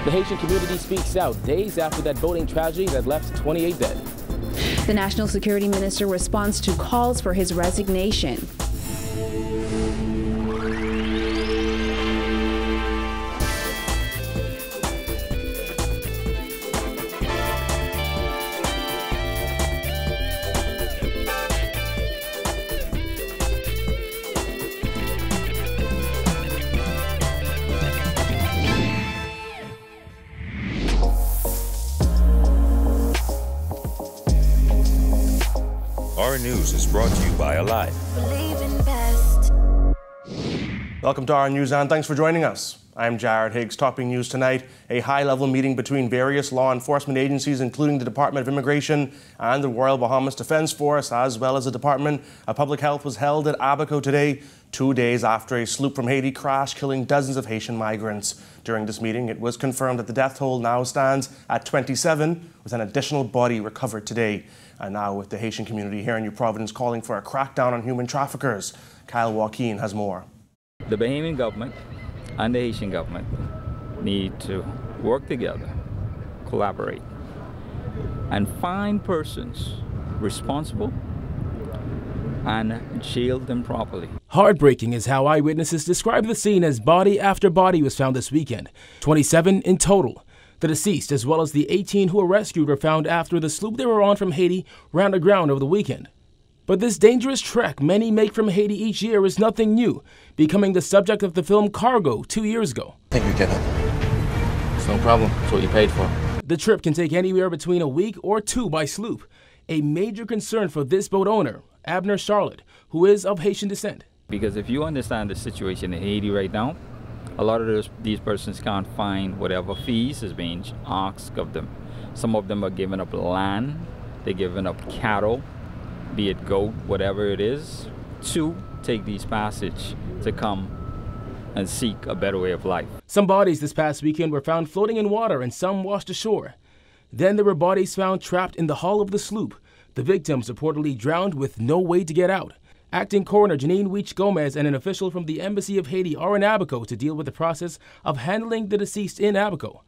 The Haitian community speaks out days after that boating tragedy that left 28 dead. The National Security Minister responds to calls for his resignation. Our news is brought to you by Alive. Welcome to our news and thanks for joining us. I'm Jared Higgs. Topping news tonight, a high-level meeting between various law enforcement agencies, including the Department of Immigration and the Royal Bahamas Defense Force, as well as the Department of Public Health, was held at ABACO today, 2 days after a sloop from Haiti crashed, killing dozens of Haitian migrants. During this meeting, it was confirmed that the death toll now stands at 27, with an additional body recovered today. And now, with the Haitian community here in New Providence calling for a crackdown on human traffickers, Kyle Joaquin has more. The Bahamian government and the Haitian government need to work together, collaborate, and find persons responsible and jail them properly. Heartbreaking is how eyewitnesses describe the scene, as body after body was found this weekend. 27 in total. The deceased, as well as the 18 who were rescued, were found after the sloop they were on from Haiti ran aground over the weekend. But this dangerous trek many make from Haiti each year is nothing new, becoming the subject of the film Cargo 2 years ago. I think we can help. It's no problem. It's what you paid for. The trip can take anywhere between a week or two by sloop, a major concern for this boat owner, ABNER CHARLOT, who is of Haitian descent. Because if you understand the situation in Haiti right now, a lot of these persons can't find whatever fees is being asked of them. Some of them are giving up land, they're giving up cattle, be it goat, whatever it is, to take these passage to come and seek a better way of life. Some bodies this past weekend were found floating in water and some washed ashore. Then there were bodies found trapped in the hull of the sloop. The victims reportedly drowned with no way to get out. Acting Coroner Janine Weech Gomez and an official from the Embassy of Haiti are in ABACO to deal with the process of handling the deceased in ABACO.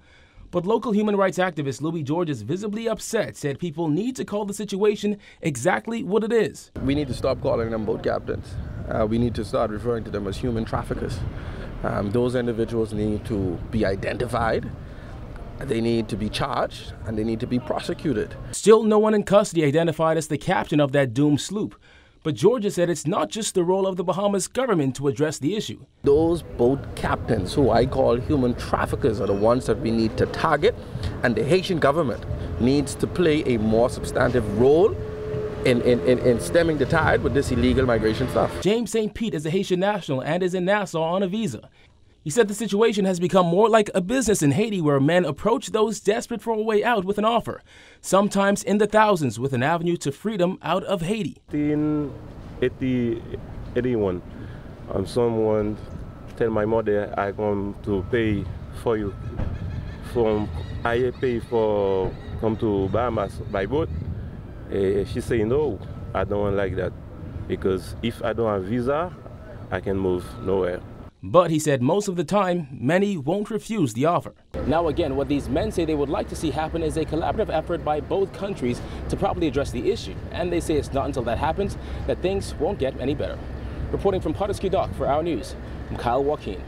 But local human rights activist Louis George is visibly upset, said people need to call the situation exactly what it is. We need to stop calling them boat captains. We need to start referring to them as human traffickers. Those individuals need to be identified, they need to be charged, and they need to be prosecuted. Still no one in custody identified as the captain of that doomed sloop. But Georgia said it's not just the role of the Bahamas government to address the issue. Those boat captains, who I call human traffickers, are the ones that we need to target, and the Haitian government needs to play a more substantive role in stemming the tide with this illegal migration stuff. James St. Pete is a Haitian national and is in Nassau on a visa. He said the situation has become more like a business in Haiti, where men approach those desperate for a way out with an offer, sometimes in the thousands, with an avenue to freedom out of Haiti. In 81, someone tell my mother I come to pay for you. I pay for come to Bahamas by boat. She say no, I don't like that, because if I don't have visa, I can move nowhere. But he said most of the time, many won't refuse the offer. Now again, what these men say they would like to see happen is a collaborative effort by both countries to properly address the issue. And they say it's not until that happens that things won't get any better. Reporting from Pottersky Dock for Our News, I'm Kyle Joaquin.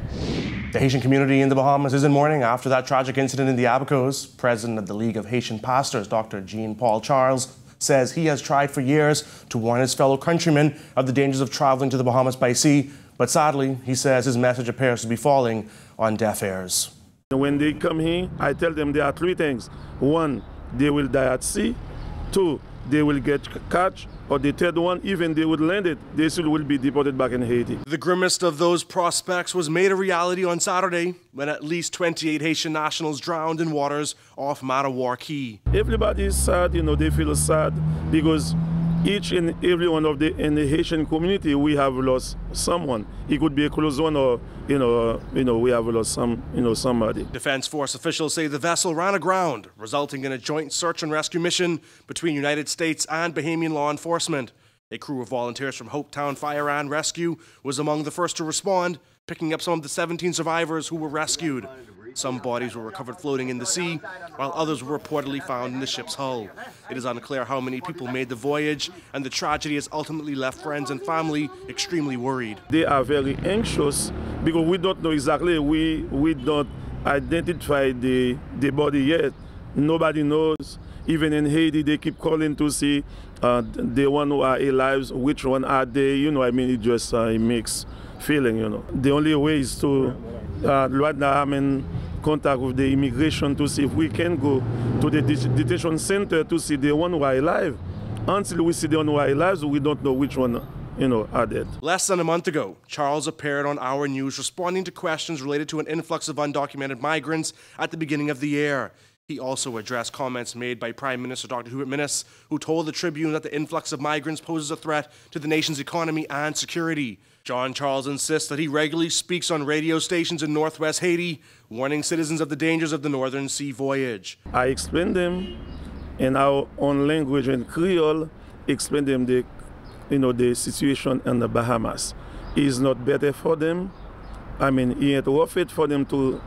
The Haitian community in the Bahamas is in mourning after that tragic incident in the ABACOs. President of the League of Haitian Pastors, Dr. Jean-Paul Charles, says he has tried for years to warn his fellow countrymen of the dangers of traveling to the Bahamas by sea. But sadly, he says his message appears to be falling on deaf ears. When they come here, I tell them there are three things. One, they will die at sea. Two, they will get catch. Or the third one, even they would land it, they still will be deported back in Haiti. The grimmest of those prospects was made a reality on Saturday when at least 28 Haitian nationals drowned in waters off Matawar Key. Everybody is sad, they feel sad because each and every one of in the Haitian community, we have lost someone. It could be a close one, or we have lost somebody. Defense Force officials say the vessel ran aground, resulting in a joint search and rescue mission between United States and Bahamian law enforcement. A crew of volunteers from Hopetown Fire and Rescue was among the first to respond, picking up some of the 17 survivors who were rescued. Some bodies were recovered floating in the sea, while others were reportedly found in the ship's hull. It is unclear how many people made the voyage, and the tragedy has ultimately left friends and family extremely worried. They are very anxious because we don't know exactly, we don't identify the body yet. Nobody knows. Even in Haiti, they keep calling to see the one who are alive, which one are they, it just a mixed feeling, The only way is to, right now I'm in contact with the immigration to see if we can go to the detention center to see the one who are alive. Until we see the one who are alive, we don't know which one, are dead. Less than a month ago, Charles appeared on Our News responding to questions related to an influx of undocumented migrants at the beginning of the year. He also addressed comments made by Prime Minister Dr. Hubert Minnis, who told the Tribune that the influx of migrants poses a threat to the nation's economy and security. John Charles insists that he regularly speaks on radio stations in northwest Haiti, warning citizens of the dangers of the Northern Sea voyage. I explained them in our own language in Creole, explained them the situation in the Bahamas. It's not better for them. It ain't worth it for them to,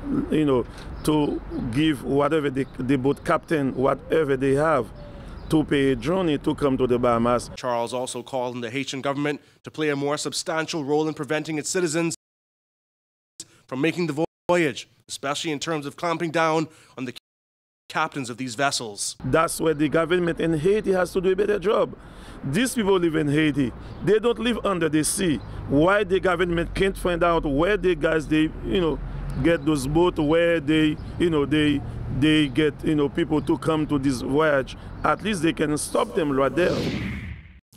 to give whatever the boat captain, whatever they have, to pay a journey to come to the Bahamas. Charles also called on the Haitian government to play a more substantial role in preventing its citizens from making the voyage, especially in terms of clamping down on the captains of these vessels. That's where the government in Haiti has to do a better job. These people live in Haiti. They don't live under the sea. Why the government can't find out where the guys get those boats, where they get people to come to this voyage. At least they can stop them right there.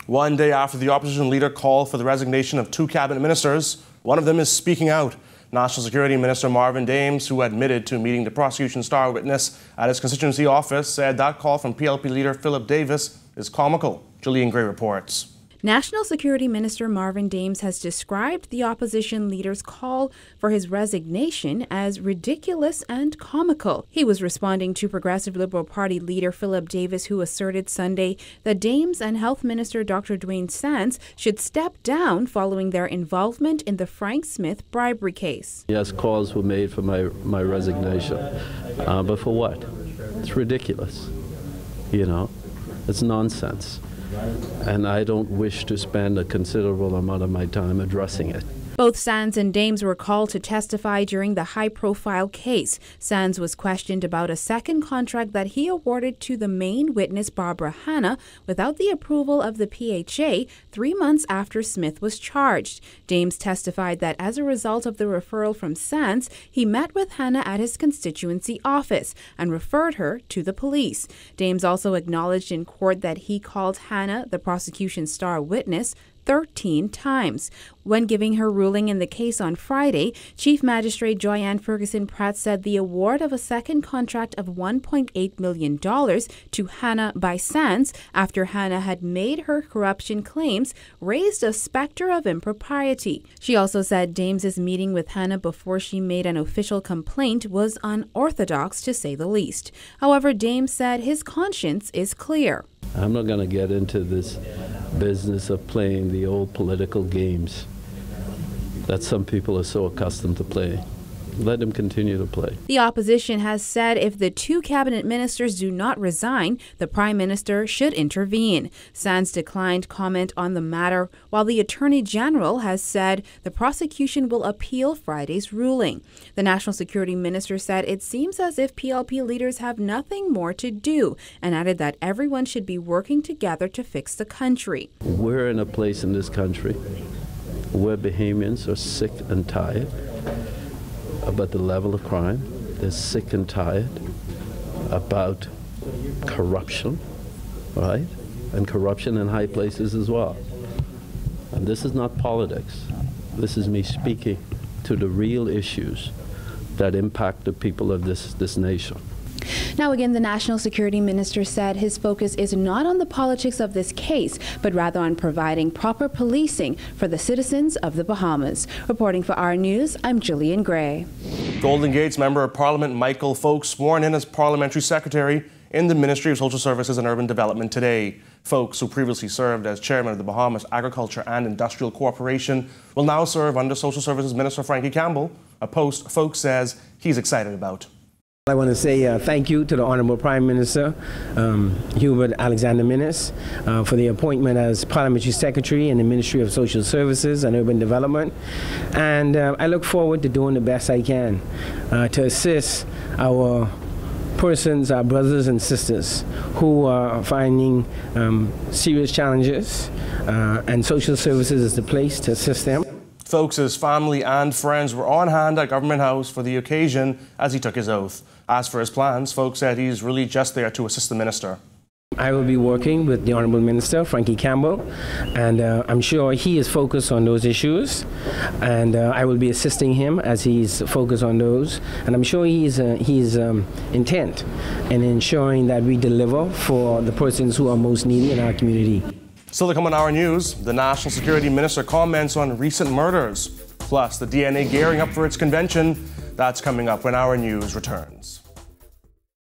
One day after the opposition leader called for the resignation of 2 cabinet ministers, one of them is speaking out. National Security Minister Marvin Dames, who admitted to meeting the prosecution star witness at his constituency office, said that call from PLP leader Philip Davis is comical. Julian Gray reports. National Security Minister Marvin Dames has described the opposition leader's call for his resignation as ridiculous and comical. He was responding to Progressive Liberal Party leader Philip Davis, who asserted Sunday that Dames and Health Minister Dr. Dwayne Sands should step down following their involvement in the Frank Smith bribery case. Yes, calls were made for my resignation, but for what? It's ridiculous. It's nonsense. And I don't wish to spend a considerable amount of my time addressing it. Both Sands and Dames were called to testify during the high-profile case. Sands was questioned about a second contract that he awarded to the main witness, Barbara Hanna, without the approval of the PHA 3 months after Smith was charged. Dames testified that as a result of the referral from Sands, he met with Hanna at his constituency office and referred her to the police. Dames also acknowledged in court that he called Hanna, the prosecution's star witness, 13 times. When giving her ruling in the case on Friday, Chief Magistrate Joyanne Ferguson Pratt said the award of a second contract of $1.8 million to Hanna by Sands after Hanna had made her corruption claims raised a specter of impropriety. She also said Dames's meeting with Hanna before she made an official complaint was unorthodox, to say the least. However, Dames said his conscience is clear. I'm not going to get into this business of playing the old political games that some people are so accustomed to playing. Let them continue to play. The opposition has said if the 2 cabinet ministers do not resign, the Prime Minister should intervene. Sands declined comment on the matter, while the Attorney General has said the prosecution will appeal Friday's ruling. The National Security Minister said it seems as if PLP leaders have nothing more to do, and added that everyone should be working together to fix the country. We're in a place in this country where Bahamians are sick and tired about the level of crime. They're sick and tired about corruption, right? And corruption in high places as well. And this is not politics. This is me speaking to the real issues that impact the people of this nation. Now again, the National Security Minister said his focus is not on the politics of this case, but rather on providing proper policing for the citizens of the Bahamas. Reporting for Our News, I'm Jillian Gray. Golden Gates Member of Parliament Michael Foulkes sworn in as Parliamentary Secretary in the Ministry of Social Services and Urban Development today. Foulkes, who previously served as chairman of the Bahamas Agriculture and Industrial Corporation, will now serve under Social Services Minister Frankie Campbell, a post Foulkes says he's excited about. I want to say thank you to the Honorable Prime Minister, Hubert Alexander Minnis, for the appointment as Parliamentary Secretary in the Ministry of Social Services and Urban Development. And I look forward to doing the best I can to assist our persons, our brothers and sisters who are finding serious challenges, and social services is the place to assist them. Foulkes' family and friends were on hand at Government House for the occasion as he took his oath. As for his plans, Foulkes said he's really just there to assist the minister. I will be working with the Honourable Minister, Frankie Campbell, and I'm sure he is focused on those issues, and I will be assisting him as he's focused on those, and I'm sure he's intent in ensuring that we deliver for the persons who are most needy in our community. Still to come on Our News, the National Security Minister comments on recent murders, plus the DNA gearing up for its convention. That's coming up when Our News returns.